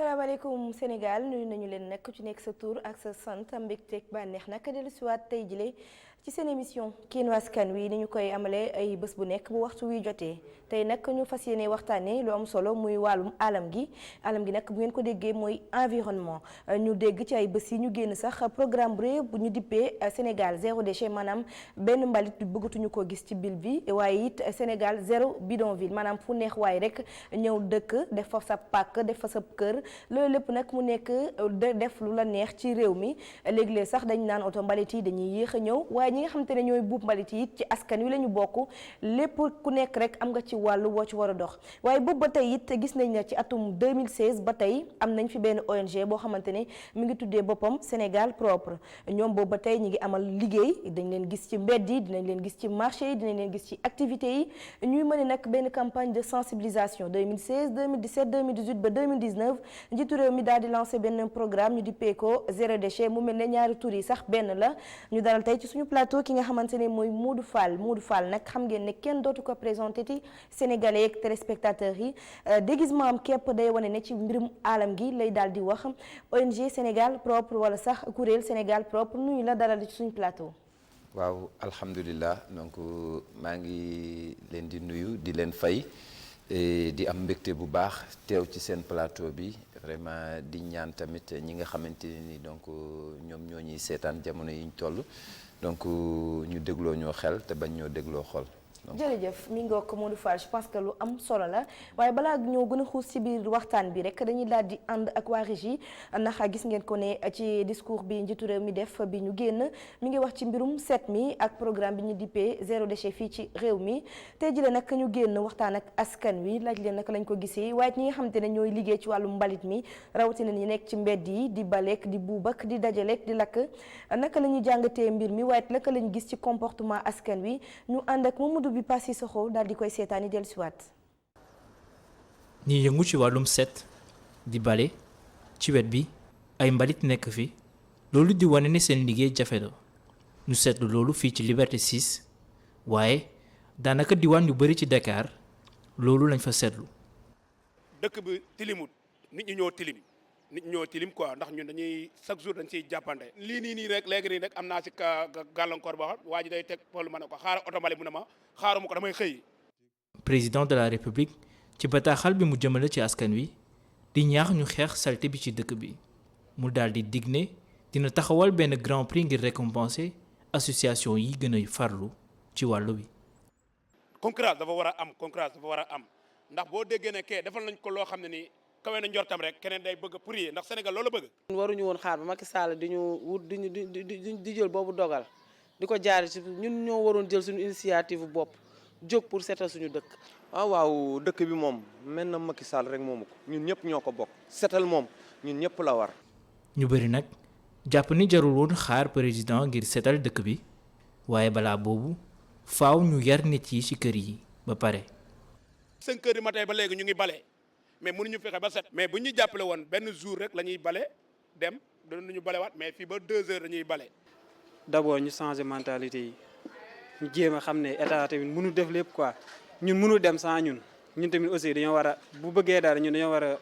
salaamaaleykum Sénégal nuyu nañu leen nag ku ci nekk sa tur ak sa sant mbégteeg bànneex nag dellusiwaat tey jile ci seen émission kiinu askan wi ni ñu koy amalee ay bés bu nekk bu waxtu wi jotee tey nag ñu fas yéene waxtaanee lu am solo muy wàllum alam gi nag bu ngeen ko déggee mooy environnement ñu dégg ci ay bés yi ñu génn sax programme bu bu ñu dippee Sénégal zéro déchet maanaam benn mbalit bëggatuñu ko gis ci ville bi waaye it Sénégal zéro bidonville maanaam fu neex waaye rek ñëw dëkk def fa sa pàkk def fa sa kër loolu lépp nag mu nekk def lu la neex ci réew mi léeg-léeg sax dañ naan oto mbalit yi dañuy yéex a ñëw waaye ñi nga xamante ne ñooy buub mbalit yi it ci askan wi la ñu bokk lépp ku nekk rek am nga ci wàllu woo ci war a dox waaye boobu ba tey it gis nañ ne ci atum 2016 ba tey am nañ fi benn ONG boo xamante ne mi ngi tuddee boppam Sénégal propre ñoom boobu ba tey ñi ngi amal liggéey dañ leen gis ci mbedd yi dinañ leen gis ci marché yi dinañ leen gis ci activités yi ñuy mën nag benn campagne de sensibilisation 2016 2017 2018 ba 2019 njiitu réew mi daal di lancé benn programme ñu dippee ko zéro déchet mu mel ne ñaari tur yi sax benn la ñu dalal tey ci suñu plateau ki nga xamante ne mooy Modou Fall nag xam ngeen ne kenn dootu ko présenté ci sénégalais ak téléspectateurs yi déguisement am képp day wane ne ci mbirum alam gi lay daal di wax ONG Sénégal propre wala sax kuréel Sénégal propre nuyu la dalal ci suñu plateau. waaw alhamdulilah donc maa ngi leen di nuyu di leen fay di am mbégte bu baax teew ci seen plateau bi vraiment di ñaan tamit ñi nga xamante ni donc ñoom ñoo ñuy seetaan jamono yi ñu toll donc ñu dégloo ñoo xel te bañ ñoo dégloo xol. jërëjëf mi ngoog Modou Fall je pense que lu am solo la waaye balaa ñoo gën a xuus ci biir waxtaan bi rek dañuy daal di ànd ak waa régie ndax gis ngeen ko ne ci discours bi njiitu réew mi def bi ñu génn mi ngi wax ci mbirum set mi ak programme bi ñu dippee zéro déchet fii ci réew mi tey jii nag ñu génn waxtaan ak askan wi laaj leen naka lañ ko gisee waaye ñi nga xamante ne ñooy liggéey ci wàllu mbalit mi rawatina ñi nekk ci mbedd yi di baleek di buubak di dajaleek di lakk naka la ñuy jàngatee mbir mi waaye naka lañu gis ci comportement askan wi ñu ànd ak Mamadou bi passi soxo daal di koy seetaani dellusiwaat. ñi yëngu ci wàllum set di bale ci wet bi ay mbalit nekk fi loolu di wane ne seen liggéey jafe la ñu seetlu loolu fii ci Liberté 6 waaye daanaka diwaan yu bari ci Dakar loolu lañ fa seetlu. dëkk bi tilimut nit ñi ñoo tilim quoi ndax ñun dañuy chaque jour dañ ciy jàppante lii nii rek léegi nii rek am naa ci gàllankoor boo xam waa ji day teg pol ma ne ko xaaral oto mbalit mu ne ma xaaruma ko damay xëy. président de la république ci bataaxal bi mu jëmale ci askan wi di ñaax ñu xeex salte bi ci dëkk bi mu daal di dig ne dina taxawal benn grand prix ngir récompenser association yi gën a farlu ci wàllu wi. concurrence dafa war a am ndax boo déggee ne kee defal nañ ko loo xam ne nii kawe na njortam rek keneen day bëgg a prier ndax Sénégal loolu bëgg. waruñu woon xaar ba Macky Sall di ñu wut di jël boobu dogal di ko jaare ci ñun ñoo waroon jël suñu initiative bopp jóg pour seetal suñu dëkk. waaw dëkk bi moom mel na Macky Sall rek moomu ko ñun ñëpp ñoo ko bokk seetal moom ñun ñëpp la war. ñu bëri nag jàpp ni jarul woon xaar président ngir seetal dëkk bi waaye balaa boobu faaw ñu yar nit yi ci kër yi ba pare. 5 heures du matin ba léegi ñu ngi bale. mais mënuñu fexe ba set mais bu ñu jàppale woon benn jour rek la ñuy bale dem danañu balewaat mais fii ba 2 heures dañuy bale. d'abord ñu changer mentalité yi ñu jéem a xam ne état tamit mënu def lépp quoi ñun mënu dem sans ñun tamit aussi dañoo war a bu bëggee dara ñun dañoo war a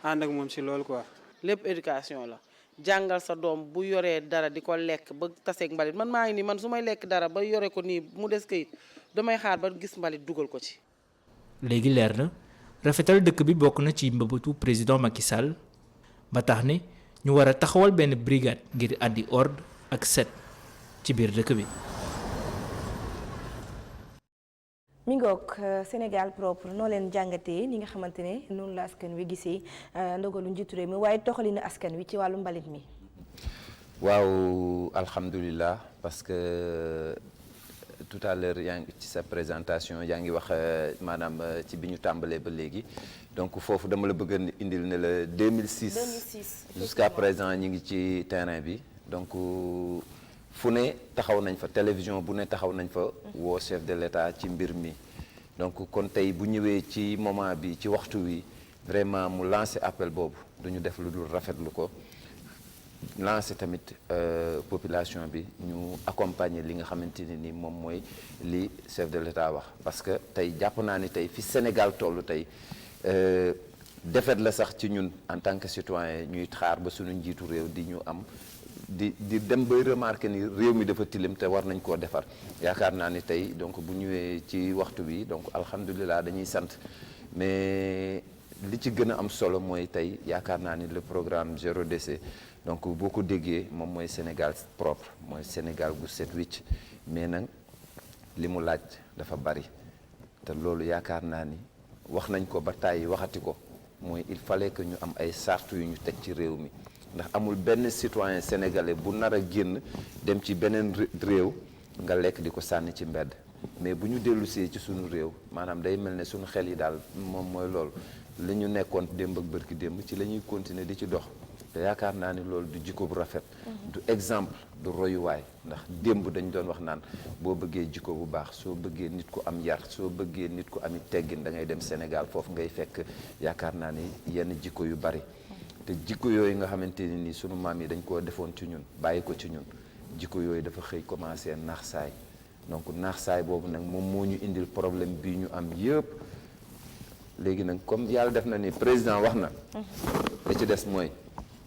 ànd ak moom ci loolu quoi. lépp éducation la jàngal sa doom bu yoree dara di ko lekk ba taseeg mbalit man maa ngi nii man su may lekk dara ba yore ko nii mu des kayit damay xaar ba gis mbalit dugal ko ci. léegi leer na. rafetal dëkk bi bokk na ci mbëbëtu président Macky Sall ba tax ne ñu war a taxawal benn brigade ngir andi ordre ak set ci biir dëkk bi. mi ngoog Sénégal propre noo leen jàngatee ni nga xamante ne noonu la askan wi gisee ndogalu njiitu réew mi waaye toxalina askan wi ci wàllu mbalit mi. waaw alhamdulilah parce que. tout à l'heure yaa ngi ci sa présentation yaa ngi wax maanaam ci bi ñu tàmbalee ba léegi donc foofu dama la bëgg a indil ne la 2006 jusqu'à présent ñi ngi ci terrain bi donc fu ne taxaw nañ fa télévision bu ne taxaw nañ fa woo chef de l'État ci mbir mi donc kon tey bu ñëwee ci moment bi ci waxtu wi vraiment mu lancé appel boobu duñu def lu dul rafetlu ko lancer tamit population bi ñu accompagner li nga xamante ne ni moom mooy li chef de l'État wax parce que tey jàpp naa ni tey fi Sénégal tollu tey défaite la sax ci ñun en tant que citoyen ñuy xaar ba suñu njiitu réew di ñu am di dem bay remarquer ni réew mi dafa tilim te war nañ koo defar yaakaar naa ni tey donc bu ñëwee ci waxtu bi donc alhamdulilah dañuy sant mais li ci gën a am solo mooy tey yaakaar naa ni le programme zéro déchet donc boo ko déggee moom mooy Sénégal propre mooy Sénégal gu set wicc mais nag li mu laaj dafa bari te loolu yaakaar naa ni wax nañ ko ba tàyyi waxati ko mooy il fallait que ñu am ay sartu yu ñu teg ci réew mi ndax amul benn citoyen sénégalais bu nar a génn dem ci beneen réew nga lekk di ko sànni ci mbedd mais bu ñu dellusee ci suñu réew maanaam day mel ne suñu xel yi daal moom mooy loolu li ñu nekkoon démb ak bërki démb ci la ñuy continuer di ci dox te yaakaar naa ni loolu du jikko bu rafet du exemple du royuwaay ndax démb dañ doon wax naan boo bëggee jikko bu baax soo bëggee nit ku am yar soo bëggee nit ku ami teggin da ngay dem Sénégal foofu ngay fekk yaakaar naa ni yenn jikko yu bari te jikko yooyu nga xamante ni nii sunu maam yi dañ koo defoon ci ñun bàyyi ko ci ñun jikko yooyu dafa xëy commencé naax saay donc naax saay boobu nag moom moo ñu indil problème bi ñu am yëpp léegi nag comme yàlla def na ni président wax na li ci des mooy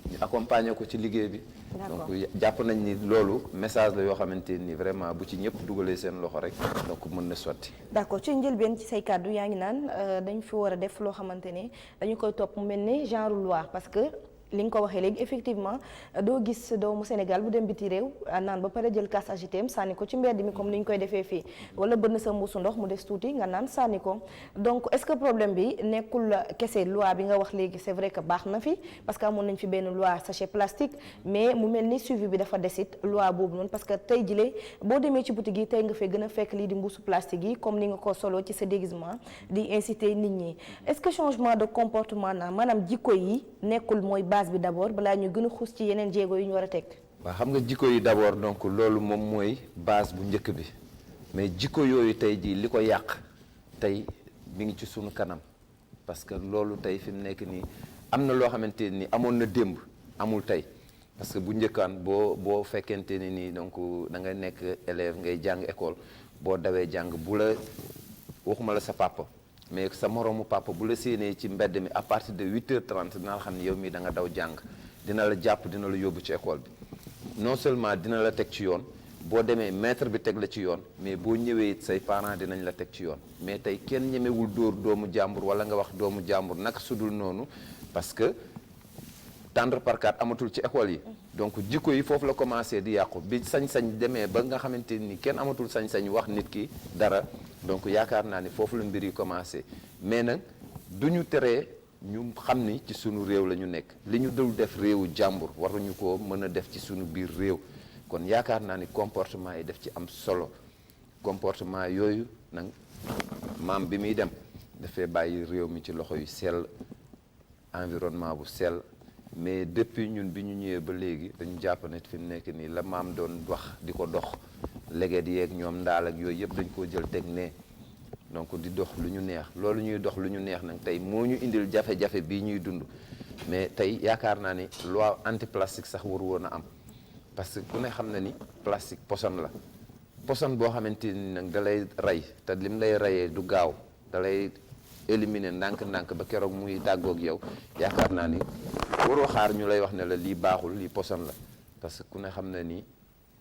ñu accompagner ko ci liggéey bi donc jàpp nañ ni loolu message la yoo xamante ni vraiment bu ci ñëpp dugalee seen loxo rek donc mën na sotti d'accord ci njëlbeen ci say kàddu yaa ngi naan dañ fi war a def loo xamante ne dañu koy topp mu mel ne genre loi parce que li nga ko waxee léegi effectivement doo gis doomu Sénégal bu dem biti réew naan ba pare jël kaas agité sànni ko ci mbedd mi comme ni ñu koy defee fii wala bënn sa mbuusu ndox mu des tuuti nga naan sànni ko donc est-ce que problème bi nekkul kese loi bi nga wax léegi c'est vrai que baax na fi parce que amoon nañ fi benn loi sachet plastique mais mu mel ni suivi bi dafa desit loi boobu noonu parce que tey jilee boo demee ci boutique yi tey nga fee gën a fekk lii di mbuusu plastique yi comme ni nga ko solo ci sa déguisement di inciter nit ñi est-ce que changement de comportement na maanaam jikko yi nekkul mooy bi d'abord balaa ñu gën a xuus ci yeneen jéego yu ñu war a teg. waaw xam nga jikko yi d'abord donc loolu moom mooy base bu njëkk bi mais jikko yooyu tey jii li ko yàq tey mi ngi ci sunu kanam parce que loolu tey fi mu nekk nii am na loo xamante ni amoon na démb amul tey parce que bu njëkkaan boo fekkente ne nii donc da nga nekk élève ngay jàng école boo dawee jàng bu la waxuma la sa papa. mais sa moroomu papa bu la séenee ci mbedd mi à partir de 8h30 dina la xam ne yow mii da nga daw jàng dina la jàpp dina la yóbbu ci école bi non seulement dina la teg ci yoon boo demee maître bi teg la ci yoon mais boo ñëwee it say parents dinañ la teg ci yoon mais tey kenn ñemewul dóor doomu jàmbur wala nga wax doomu jàmbur naka sudul noonu parce que tendre par quatre amatul ci école yi donc jikko yi foofu la commencé di yàqu bi sañ-sañ demee ba nga xamante ni kenn amatul sañ-sañ wax nit ki dara donc yaakaar naa ni foofu la mbir yi commencé mais nag du ñu teree ñu xam ni ci sunu réew la ñu nekk li ñu dul def réewu jàmbur waruñu ko mën a def ci sunu biir réew kon yaakaar naa ni comportement yi def ci am solo comportement yooyu nag maam bi muy dem dafay bàyyi réew mi ci loxo yu sell environnement bu sell mais depuis ñun bi ñu ñëwee ba léegi dañu jàpp ne fi mu nekk nii la maam doon wax di ko dox leget yeeg ñoom ndaal ak yooyu yëpp dañ koo jël teg ne donc di dox lu ñu neex loolu ñuy dox lu ñu neex nag tey moo ñu indil jafe-jafe bii ñuy dund mais tey yaakaar naa ni loi anti plastique sax waru woon a am parce que ku ne xam na ni plastique poson la poson boo xamante ni nag da lay rey te lim lay reyee du gaaw da lay éliminer ndànk-ndànk ba keroog muy tàggoog yow yaakaar naa ni waroo xaar ñu lay wax ne la lii baaxul lii poson la parce que ku ne xam na ni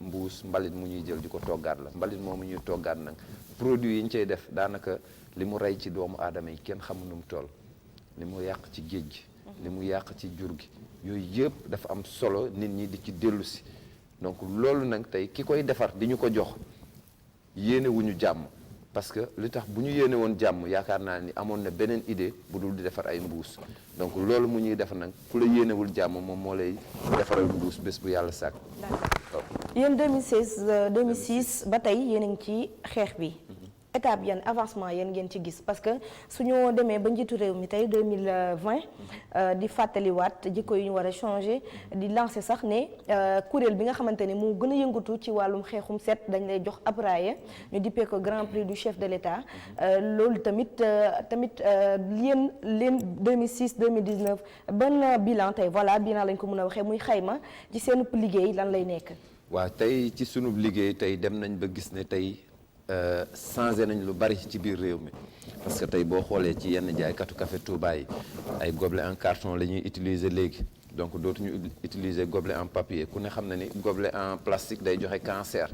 mbuus mbalit mu ñuy jël di ko toggaat la mbalit moomu ñuy toggaat nag produit yi ñu cay def daanaka li mu rey ci doomu aadama yi kenn xamul nu mu toll li mu yàq ci géej gi li mu yàq ci jur gi yooyu yëpp dafa am solo nit ñi di ci dellu si donc loolu nag tey ki koy defar di ñu ko jox yéene wuñu jàmm parce que li tax bu ñu yéene woon jàmm yaakaar naa ni amoon na beneen idée bu dul di defar ay mbuus donc loolu mu ñuy defar nag ku la yéenewul jàmm moom moo lay defaral mbuus bés bu yàlla sàkk. yéen 2006 ba tey yéen a ngi ci xeex bi étape yan avancement yéen ngeen ci gis parce que suñu demee ba njiitu réew mi tey 2020 di fàttaliwaat jikko yi ñu war a changer di lancer sax ne kuréel bi nga xamante ne moo gën a yëngatu ci wàllum xeexum set dañ lay jox ab raaya ñu dippee ko grand prix du chef de l'État loolu tamit yéen 2006 2019 ban bilan tey voilà bilan lañ ko mën a waxee muy xayma ci seen liggéey lan lay nekk. waaw tey ci sunub liggéey tey dem nañ ba gis ne tey changé nañ lu bari ci biir réew mi parce que tey boo xoolee ci yenn jaaykatu café Touba yi ay gobelet en carton la ñuy utiliser léegi donc dootuñu utiliser gobelet en papier ku ne xam na ni gobelet en plastique day joxe cancer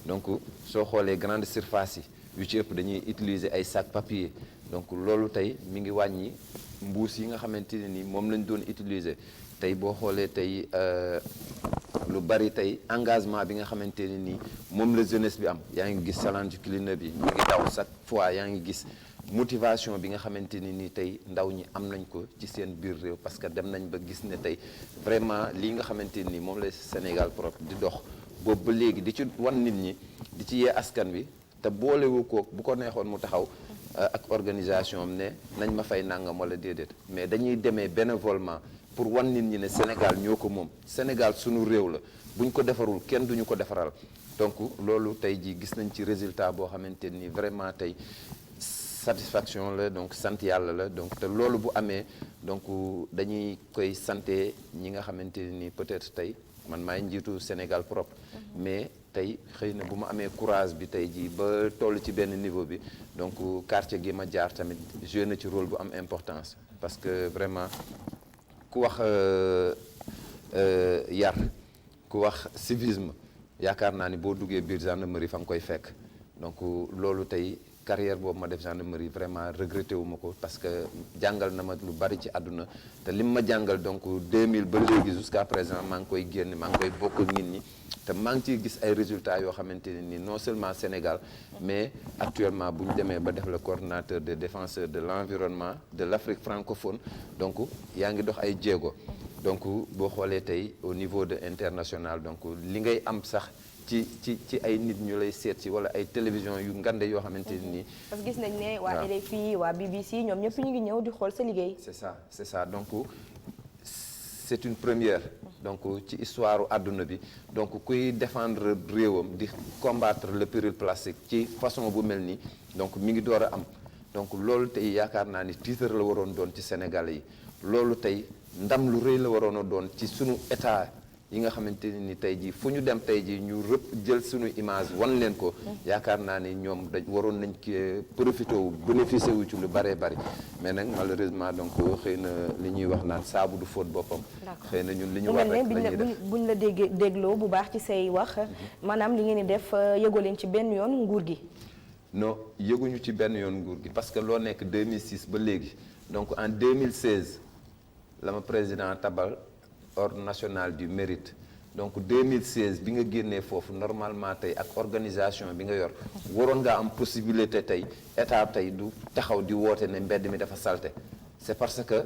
donc soo xoolee grande surface yi yu ci ëpp dañuy utiliser ay sac papier donc loolu tey mi ngi wàññi mbuus yi nga xamante ne ni moom lañ doon utiliser tey boo xoolee tey lu bari tey engagement bi nga xamante ne nii moom la jeunesse bi am yaa ngi gis challenge cleaner bi ñu ngi daw chaque fois yaa ngi gis motivation bi nga xamante ni nii tey ndaw ñi am nañ ko ci seen biir réew parce que dem nañ ba gis ne tey vraiment lii nga xamante ni moom la Sénégal propre di dox boobu ba léegi di ci wan nit ñi di ci yee askan wi te boolewu ko bu ko neexoon mu taxaw ak organisation am ne nañ ma fay nangam wala déedéet mais dañuy demee bénévolement pour wan nit ñi ne Sénégal ñoo ko moom Sénégal sunu réew la buñ ko defarul kenn duñu ko defaral donc loolu tey ji gis nañ ci résultat boo xamante ni vraiment tey satisfaction la donc sant yàlla la donc te loolu bu amee donc dañuy koy santé ñi nga xamante ni peut-être tey man maay njiitu Sénégal propre mais tey xëy na bu ma amee courage bi tey jii ba toll ci benn niveau bi donc quartier gi ma jaar tamit joué na ci rôle bu am importance parce que vraiment ku wax yar ku wax civisme yaakaar naa ni boo duggee biir gendarmerie fa nga koy fekk donc loolu tey carrière boobu ma def gendarmerie vraiment regretté wu ma ko parce que jàngal na ma lu bari ci àdduna te lim ma jàngal donc 2000 ba léegi jusqu'à présent maa ngi koy génn maa ngi koy bokk ak nit ñi te maa ngi ciy gis ay résultats yoo xamante ne ni non seulement Sénégal mais actuellement bu ñu demee ba def le coordonnateur des défenseurs de l'environnement de l'Afrique francophone donc yaa ngi dox ay jéego donc boo xoolee tey au niveau de international donc li ngay am sax ci ay nit ñu lay seet si wala ay télévision yu ngande yoo xamante ni. parce que gis nañ ne waa RFI waa BBC ñoom ñëpp ñu ngi ñëw di xool sa liggéey. c'est ça donc c'est une première. donc ci histoire àdduna bi donc kuy défendre réewam di combattre le péril plastique ci façon bu mel nii donc mi ngi door a am donc loolu tey yaakaar naa ni titre la waroon doon ci Sénégalais yi loolu tey ndam lu rëy la waroon a doon ci sunu état. yi nga xamante ni tey jii fu ñu dem tey jii ñu jël suñu image wan leen ko yaakaar naa ni ñoom dañ waroon nañ ki profité wu bénéficié wu ci lu bëree bëri mais nag malheureusement donc xëy na li ñuy wax naan saabu du fóot boppam xëy na ñun li ñu war rek la ñuy def buñ la dégloo bu baax ci say wax maanaam li ngeen di def yëgoo leen ci benn yoon nguur gi non yëguñu ci benn yoon nguur gi parce que loo nekk 2006 ba léegi donc en 2016 la ma président tabal ordre national du mérite donc 2016 bi nga génnee foofu normalement tey ak organisation bi nga yor waroon ngaa am possibilité tey état tey du taxaw di woote ne mbedd mi dafa salte c'est parce que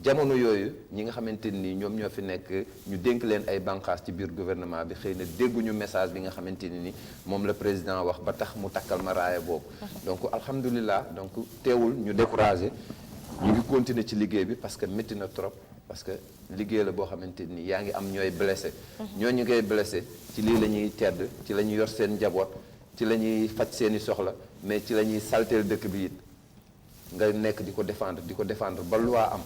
jamono yooyu ñi nga xamante ni ñoom ñoo fi nekk ñu dénk leen ay bànqaas ci biir gouvernement bi xëy na dégguñu message bi nga xamante ni moom la président wax ba tax mu takkal ma raaya boobu donc alhamdulilah donc teewul ñu découragé ñu ngi continuer ci liggéey bi parce que métti na trop parce que liggéey la boo xamante ni yaa ngi am ñooy blessé ñooñu ngay blessé ci lii la ñuy tedd ci la ñuy yor seen njaboot ci la ñuy faj seeni soxla mais ci la ñuy salteel dëkk bi it nga nekk di ko défendre ba loi am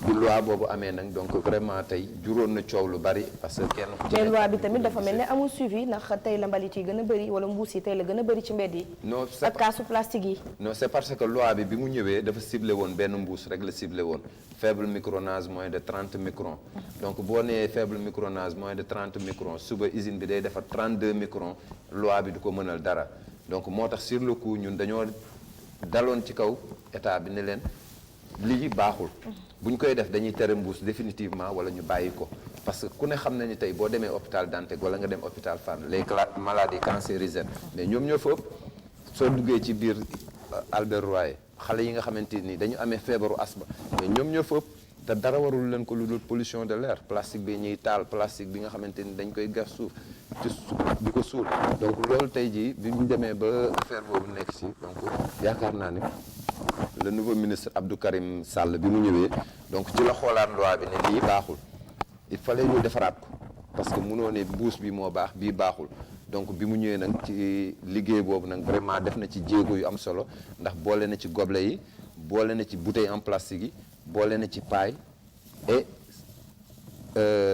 bi loi boobu amee nag donc vraiment tey juróon na coow lu bari parce que kenn ku ci mais loi bi tamit dafa mel ne amul suivi ndax tey la mbalit yi gën a bëri wala mbuus yi tey la gën a bëri ci mbedd yi non ak kaasu plastique yi non c'est parce que loi bi mu ñëwee dafa ciblé woon benn mbuus rek la ciblé woon faible micronage moins de 30 microns donc boo nee faible micronage moins de 30 microns suba usine bi day defar 32 microns loi bi du ko mënal dara donc moo tax sur le coup ñun dañoo daloon ci kaw état bi ne leen lii baaxul bu ñu koy def dañuy tere mbuus définitivement wala ñu bàyyi ko parce que ku ne xam na ni tey boo demee hôpital Dantec wala nga dem hôpital Fann les maladies cancérigènes mais ñoom ñoo fa ëpp soo duggee ci biir Albert Royer xale yi nga xamante ni dañu amee feebaru asma mais ñoom ñoo fa ëpp te dara warul leen ko lu dul pollution de l'air plastique bi ñuy taal plastique bi nga xamante ni dañ koy gas suuf ci di ko suul donc loolu tey jii bi ñu demee ba affaire boobu nekk si donc yaakaar naa ni le nouveau ministre Abdou Karim Sall bi mu ñëwee donc ci la xoolaat loi bi ne lii baaxul il fallait ñu defaraat ko parce que mënoo ne mbuus bi moo baax bii baaxul donc bi mu ñëwee nag ci liggéey boobu nag vraiment def na ci jéego yu am solo ndax boole na ci gobelet yi boole na ci bouteille en plastique yi boole na ci paille et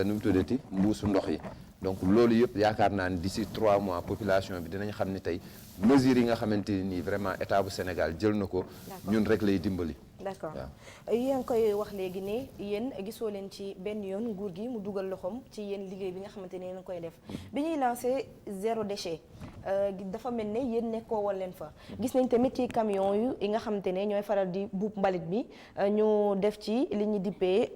nu mu tuddati mbuusu ndox yi donc loolu yëpp yaakaar naa ni d'ici 3 mois population bi dinañ xam ni tey mesures yi nga xamante ni vraiment état bu Sénégal jël na ko ñun rek lay dimbali. d'accord yéen ngi koy wax léegi ne yéen gisoo leen ci benn yoon nguur gi mu dugal loxoom ci yéen liggéey bi nga xamante ne yéen koy def bi ñuy lancé zéro déchet dafa mel ne yéen nekkoo woon leen fa gis nañ tamit ci camion yi nga xamante ne ñooy faral di buub mbalit bi ñu def ci li ñu dippee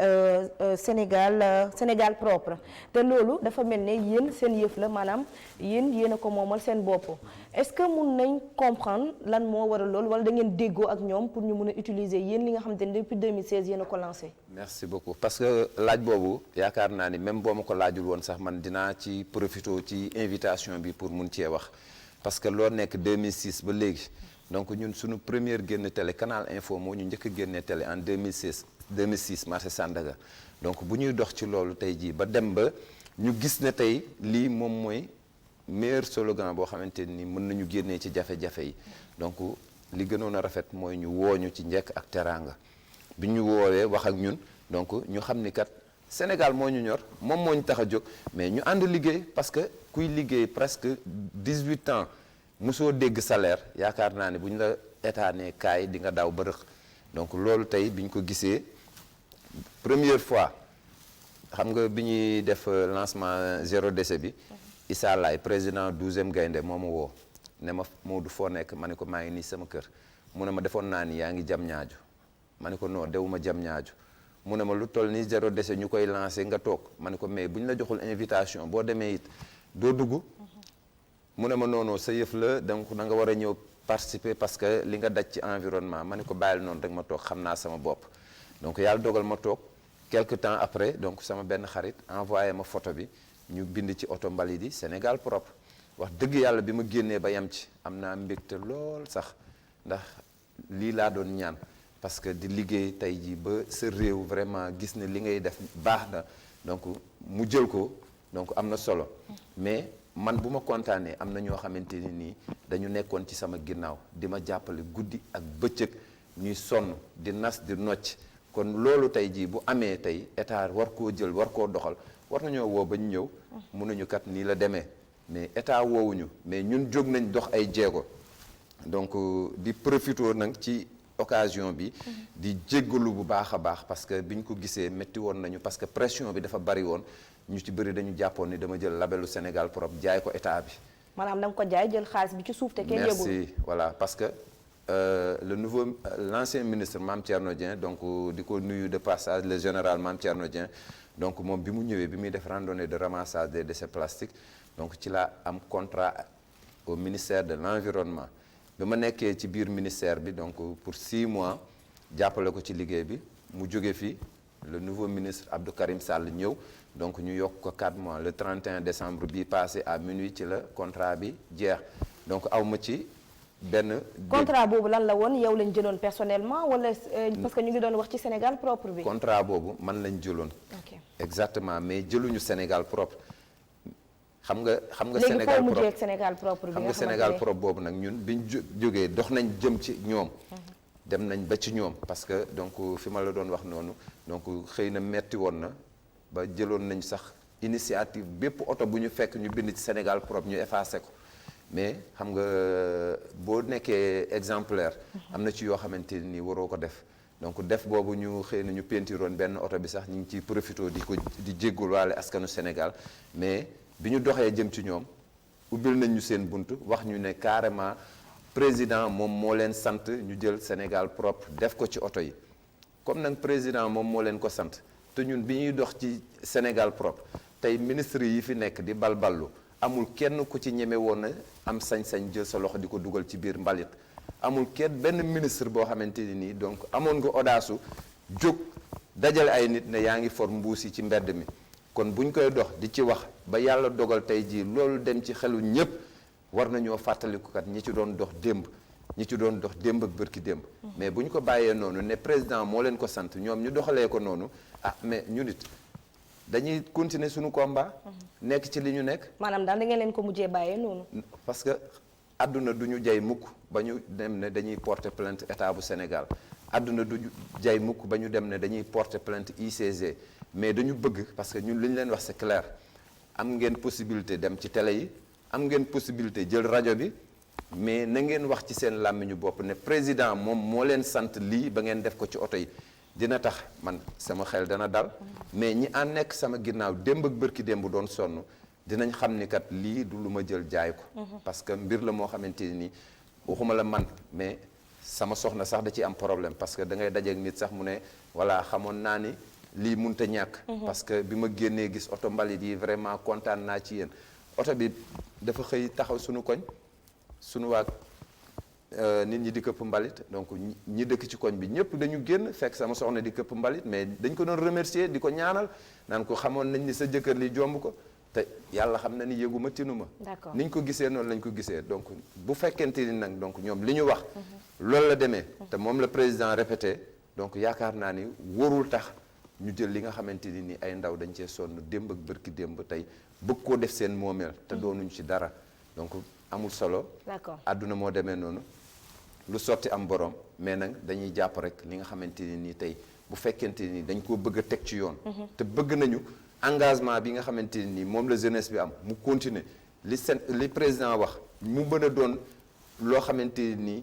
Sénégal propre te loolu dafa mel ne yéen seen yëf la maanaam yéen a ko moomal seen bopp est-ce que mun nañ comprendre lan moo waral loolu wala da ngeen déggoo ak ñoom pour ñu mun a utiliser yéen li nga xamante ne depuis 2016 yéen a ko lancé. merci beaucoup parce que laaj boobu yaakaar naa ni même boo ma ko laajul woon sax man dinaa ci profité ci invitation bi pour mun cee wax parce que loo nekk 2006 ba léegi donc ñun suñu première génn télé Canal Info moo ñu njëkk a génnee télé en 2006 marché Sandaga donc bu ñuy dox ci loolu tey jii ba dem ba ñu gis ne tey lii moom mooy meilleur slogan boo xamante ni mën nañu génnee ci jafe-jafe yi donc li gënoon a rafet mooy ñu wooñu ci njekk ak teraanga bi ñu woowee wax ak ñun donc ñu xam ni kat Sénégal moo ñu ñor moom moo ñu tax a jóg mais ñu ànd liggéey parce que kuy liggéey presque 18 ans mosoo dégg salaire yaakaar naa ne bu ñu la état ne kaay di nga daaw ba rëq donc loolu tey bi ñu ko gisee première fois xam nga bi ñuy def lancement zéro déchet bi Issa Laye président 12e gaynde moo ma woo ne ma Modou foo nekk ma ne ko maa ngi nii sama kër mu ne ma defoon naa ni yaa ngi jam ñaaju ma ne ko non dewuma jam ñaaju mu ne ma lu toll ni zéro déchet ñu koy lancé nga toog ma ne ko mais bu ñu la joxul invitation boo demee it doo dugg mu ne ma noonu sa yëf la donc da nga war a ñëw participer parce que li nga daj ci environnement ma ne ko bàyyil noonu rek ma toog xam naa sama bopp donc yàlla dogal ma toog quelque temps après donc sama benn xarit envoyé ma photo bi ñu bind ci oto mbalit yi Sénégal propre wax dëgg yàlla bi ma génnee ba yem ci am naa mbégte lool sax ndax lii laa doon ñaan parce que di liggéey tey jii ba sa réew vraiment gis ne li ngay def baax na donc mu jël ko donc am na solo mais man bu ma kontaanee am na ñoo xamante ni nii dañu nekkoon ci sama ginnaaw di ma jàppale guddi ak bëccëg ñuy sonn di nas di nocc kon loolu tey jii bu amee tey état war koo jël war koo doxal war nañoo woo ba ñu ñëw mënuñu kat nii la demee mais état woowuñu mais ñun jóg nañ dox ay jéego donc di profité nag ci occasion bi di jéggalu bu baax a baax parce que bi ñu ko gisee métti woon nañu parce que pression bi dafa bari woon ñu ci bëri dañu jàppoon ni dama jël labelu Sénégal propre jaay ko état bi. maanaam da nga ko jaay jël xaalis bi ci suuf te kenn yëgul. merci voilà parce que l'ancien ministre Mame Thierno Dieng donc di ko nuyu de passage le général Mame Thierno Dieng donc moom bi mu ñëwee bi muy def randonnée de ramassage des déchets plastiques donc ci la am contrat au ministère de l'environnement bi ma nekkee ci biir ministère bi donc pour 6 mois jàppale ko ci liggéey bi mu jóge fi le nouveau ministre Abdou Karim Sall ñëw donc ñu yokk ko 4 mois le 31 décembre bii passé à minuit ci la contrat bi jeex donc aw ma ci benn. contrat boobu lan la woon yow lañ jëloon personnellement wala parce que ñu ngi doon wax ci Sénégal propre bi. contrat boobu man lañ jëloon. ok exactement mais jëluñu Sénégal propre. xam nga Sénégal propre xam nga Sénégal propre boobu nag ñun biñ jógee dox nañ jëm ci ñoom. dem nañ ba ci ñoom parce que donc fi ma la doon wax noonu donc xëy na metti woon na ba jëloon nañ sax initiative bépp oto bu ñu fekk ñu bind ci Sénégal propre ñu effacé ko mais xam nga boo nekkee exemplaire am na ci yoo xamante ni waroo ko def donc def boobu ñu xëy na ñu pentiroon benn oto bi sax ñu ngi ciy profité di jéggul waale askanu Sénégal mais bi ñu doxee jëm ci ñoom ubbil nañ ñu seen bunt wax ñu ne carrément président moom moo leen sant ñu jël Sénégal propre def ko ci oto yi comme nag président moom moo leen ko sant te ñun bi ñuy dox ci Sénégal propre tey ministre yi fi nekk di balballu amul kenn ku ci ñeme woon na am sañ-sañ jël sa loxo di ko dugal ci biir mbalit amul kenn benn ministre boo xamante ni nii donc amoon nga audace jóg dajale ay nit ne yaa ngi for mbuus yi ci mbedd mi kon buñ koy dox di ci wax ba yàlla dogal tey jii loolu dem ci xelu ñépp war nañoo fàttalikukat ñi ci doon dox démb ak bërki démb mais bu ñu ko bàyyee noonu ne président moo leen ko sant ñoom ñu doxalee ko noonu mais ñu nit dañuy continuer suñu combat nekk ci li ñu nekk maanaam daal da ngeen leen ko mujjee bàyyee noonu parce que àdduna du ñu jay mukk ba ñu dem ne dañuy porter plainte état bu Sénégal àdduna du jay mukk ba ñu dem ne dañuy porter plainte ICG mais dañu bëgg parce que ñun li ñu leen wax c'est clair am ngeen possibilité dem ci télé yi am ngeen possibilité jël rajo bi mais na ngeen wax ci seen làmmiñu bopp ne président moom moo leen sant lii ba ngeen def ko ci oto yi dina tax man sama xel dana dal mais ñi ànd nekk sama ginnaaw démb ak bërki démb doon sonn dinañ xam ni kat lii du lu ma jël jaay ko parce que mbir la moo xamante ni waxuma la man mais sama soxna sax da ci am problème parce que da ngay dajeek nit sax mu ne voilà xamoon naa ni lii munta ñàkk parce que bi ma génnee gis oto mbalit yi vraiment kontaan naa ci yéen oto bi dafa xëy taxaw suñu koñ suñu waa nit ñi di këpp mbalit donc ñi dëkk ci koñ bi ñëpp dañu génn fekk sama soxna di këpp mbalit mais dañ ko doon remercier di ko ñaanal naan ko xamoon nañ ni sa jëkkër li jomb ko te yàlla xam na ni yëguma tinuma d'accord niñ ko gisee noonu lañ ko gisee donc bu fekkente ni nag donc ñoom li ñu wax loolu la demee te moom la président répété donc yaakaar naa ni warul tax ñu jël li nga xamante ni ay ndaw dañ cee sonn démb ak bërki démb tey bëgg koo def seen moomeel te doonuñ ci dara donc amul solo d'accord àdduna moo demee noonu lu sotti am borom mais nag dañuy jàpp rek li nga xamante ni tey bu fekkente ni dañ koo bëgg a teg ci yoon te bëgg nañu engagement bi nga xamante ni moom la jeunesse bi am mu continuer li président wax mu mën a doon loo xamante ni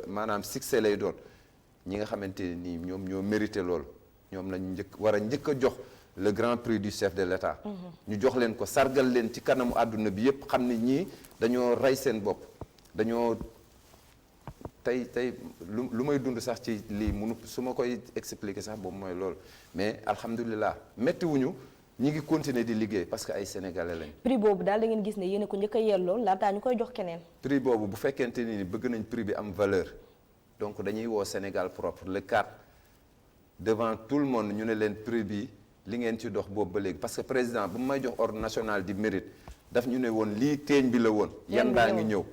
maanaam succès lay doon ñi nga xamante ni ñoom ñoo mérité loolu ñoom lañ war a njëkk a jox le grand prix du chef de l'État ñu jox leen ko sargal leen ci kanamu àdduna bi yépp xam ni ñii dañoo rey seen bopp dañoo tey lu may dund sax ci lii munu su ma koy expliquer sax boobu mooy loolu mais alhamdulilah métti wuñu ñi ngi continuer di liggéey parce que ay sénégalais lañ. prix boobu daal da ngeen gis ne yéen a ko njëkk a yelloo laataa ñu koy jox keneen. prix boobu bu fekkente ni bëgg nañ prix bi am valeur donc dañuy woo Sénégal propre le 4 devant tout le monde ñu ne leen prix bi li ngeen ci dox boobu ba léegi parce que président bu may jox ordre national du mérite daf ñu ne woon lii teeñ bi la woon. yan baa ngi ñëw.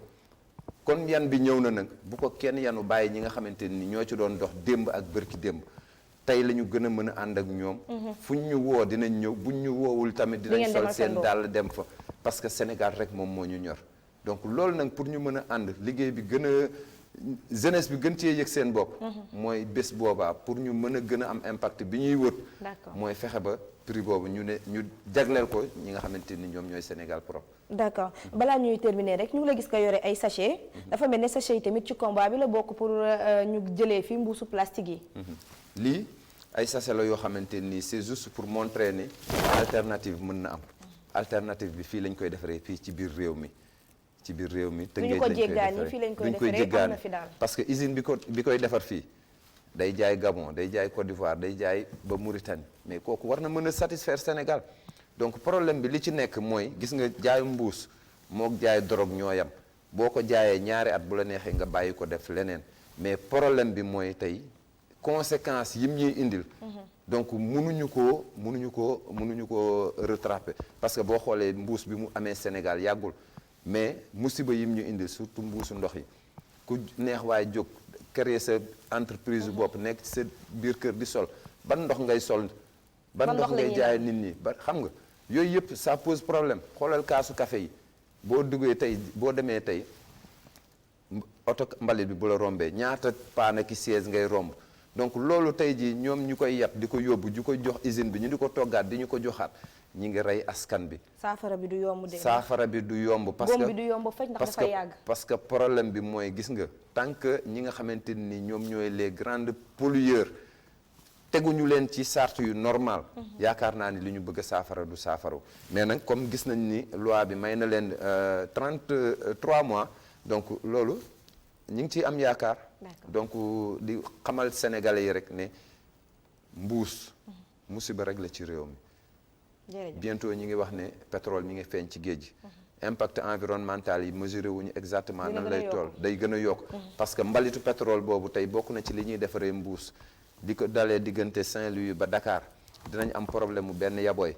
kon yan bi ñëw na nag bu ko kenn yanu bàyyi ñi nga xamante ni ñoo ci doon dox démb ak bërki démb tey la ñu gën a mën a ànd ak ñoom fuñ ñu woo dinañ ñëw buñ ñu woowul tamit dinañ sol seen dàll dem fa parce que Sénégal rek moom moo ñu ñor donc loolu nag pour ñu mën a ànd liggéey bi gën a jeunesse bi gën cee yëg seen bopp mooy bés boobaa pour ñu mën a gën a am impact bi ñuy wët mooy fexe ba prix boobu ñu jagleel ko ñi nga xamante ni ñoom ñooy Sénégal propre. d'accord balaa ñuy terminer rek ñu ngi la gis nga yore ay sachet dafa mel ne sachet yi tamit ci combat bi la bokk pour ñu jëlee fi mbuusu plastique yi. lii ay sachet la yoo xamante ni c'est juste pour montrer ni alternative mën na am alternative bi fii lañ koy defaree fii ci biir réew mi. ci biir réew mi tëngéej lañ koy jéggaani parce que usine bi koy defar fii day jaay Gabon day jaay Côte d'Ivoire day jaay ba Mauritanie mais kooku war na mën a satisfaire Sénégal donc problème bi li ci nekk mooy gis nga jaayu mbuus mook jaay drogue ñoo yam boo ko jaayee ñaari at bu la neexee nga bàyyi ko def leneen mais problème bi mooy tey conséquences yim ñuy indil donc mënuñu ko rattraper parce que boo xoolee mbuus bi mu amee Sénégal yàggul mais musiba yim ñu indil surtout mbuusu ndox yi ku neex waaye jóg créer sa entreprise bopp nekk ci sa biir kër di sol ban ndox ngay sol ban ndox ngay jaay nit ñi ba xam nga yooyu yëpp ça pose problème xoolal kaasu café yi boo duggee tey boo demee tey oto mbalit bi bu la rombee ñaata paana ki siège ngay romb donc loolu tey jii ñoom ñu koy yàpp di ko yóbbu di ko jox usine bi ñu di ko toggaat di ñu ko joxaat ñi ngi rey askan bi. saafara bi du yomb de. saafara bi du yomb. parce que bomb bi du yomb faj ndax dafa yàgg. parce que problème bi mooy gis nga tant que ñi nga xamante ni ñoom ñooy les grands pollueurs teguñu leen ci charte yu normal yaakaar naa ni li ñu bëgg a saafara du saafaru mais nag comme gis nañ ni loi bi may na leen 33 mois donc loolu ñi ngi ciy am yaakaar. donc di xamal sénégalais yi rek ne mbuus musiba rek la ci réew mi. bientôt ñi ngi wax ne pétrole mi ngi feeñ ci géej gi impact environnemental yi mesuré wuñu exactement nan lay toll day gën a yokk parce que mbalitu pétrole boobu tey bokk na ci li ñuy defaree mbuus di ko dalee diggante Saint-Louis ba Dakar dinañ am problème mu benn yaboy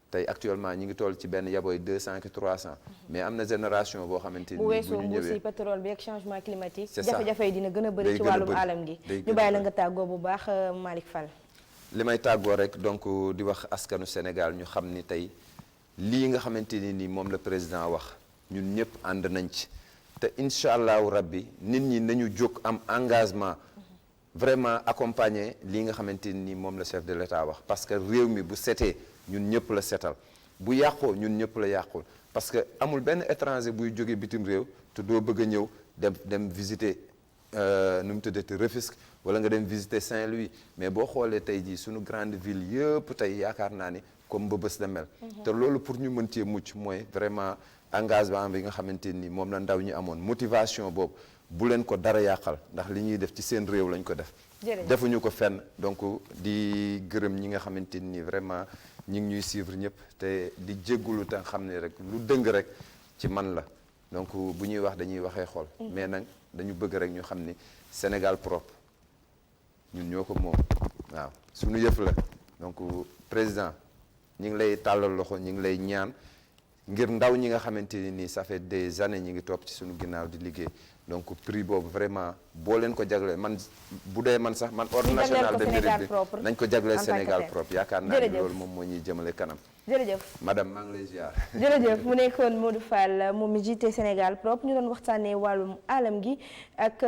tey actuellement ñi ngi toll ci benn yaboy 200 ki 300 mais am na génération boo xamante ni bu weesoo ñu mbuus ñëwee yi pétrole bi ak changement climatique c'est ça jafe-jafe yi dina gën a bëri day ci gën a wàllum bëri. alam gi Day ñu gën a bàyyi la bëri. nga tàggoo bu baax Malick Fall. li may tàggoo rek donc di wax askanu Sénégal ñu xam ni tey lii nga xamante ni nii moom la président wax ñun ñëpp ànd nañ ci te incha allahu rabbi nit ñi nañu jóg am engagement vraiment accompagner lii nga xamante ni nii moom la chef de l'État wax parce que réew mi bu setee ñun ñëpp la setal bu yàqoo ñun ñëpp la yàqul parce que amul benn étranger buy jóge bitim réew te doo bëgg a ñëw dem visiter nu mu tuddati Rufisque wala nga dem visiter Saint-Louis mais boo xoolee tey jii suñu grande ville yëpp tey yaakaar naa ni comme Mbëbës la mel te loolu pour ñu mën cee mucc mooy vraiment engagement bi nga xamante ni moom la ndaw ñi amoon motivation boobu bu leen ko dara yàqal ndax li ñuy def ci seen réew lañ ko def defuñu ko fenn donc di gërëm ñi nga xamante ni vraiment ñi ngi ñuy suivre ñëpp te di jéggulu te xam ne rek lu dëng rek ci man la donc bu ñuy wax dañuy waxee xol mais nag dañu bëgg rek ñu xam ni Sénégal propre ñun ñoo ko moom waaw suñu yëf la donc président ñi ngi lay tàllal loxo ñi ngi lay ñaan ngir ndaw ñi nga xamante ni nii ça fait des années ñi ngi topp ci suñu ginnaaw di liggéey donc prix boobu vraiment boo leen ko jagleel man bu dee man sax man ordre national de mérite bi nañ ko jagleel Sénégal propre yaakaar naa ni loolu moom moo ñuy jëmale kanam jërëjëf madame maa ngi lay ziar jërëjëf mu nekkoon Modou Fall moom mi jiite Sénégal propre ñu doon waxtaanee wàllum alam gi ak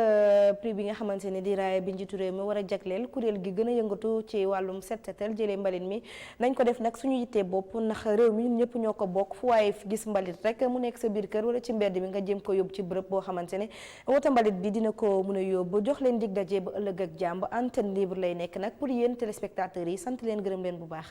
prix bi nga xamante ne di raaya bi njiitu réew mi war a jagleel kuréel gi gën a yëngatu ci wàllum set setal jëlee mbalit mi nañ ko def nag suñu yittee bopp ndax réew mi ñun ñëpp ñoo ko bokk fu waaye gis mbalit rek mu nekk sa biir kër wala ci mbedd mi nga jëm ko yóbbu ci bërëb boo xamante ne wota mbalit bi dina ko mën a yóbbu jox leen dig daje ba ëllëg ak jàmm antenne libre lay nekk nag pour yéen téléspectateurs yi sant leen gërëm leen bu baax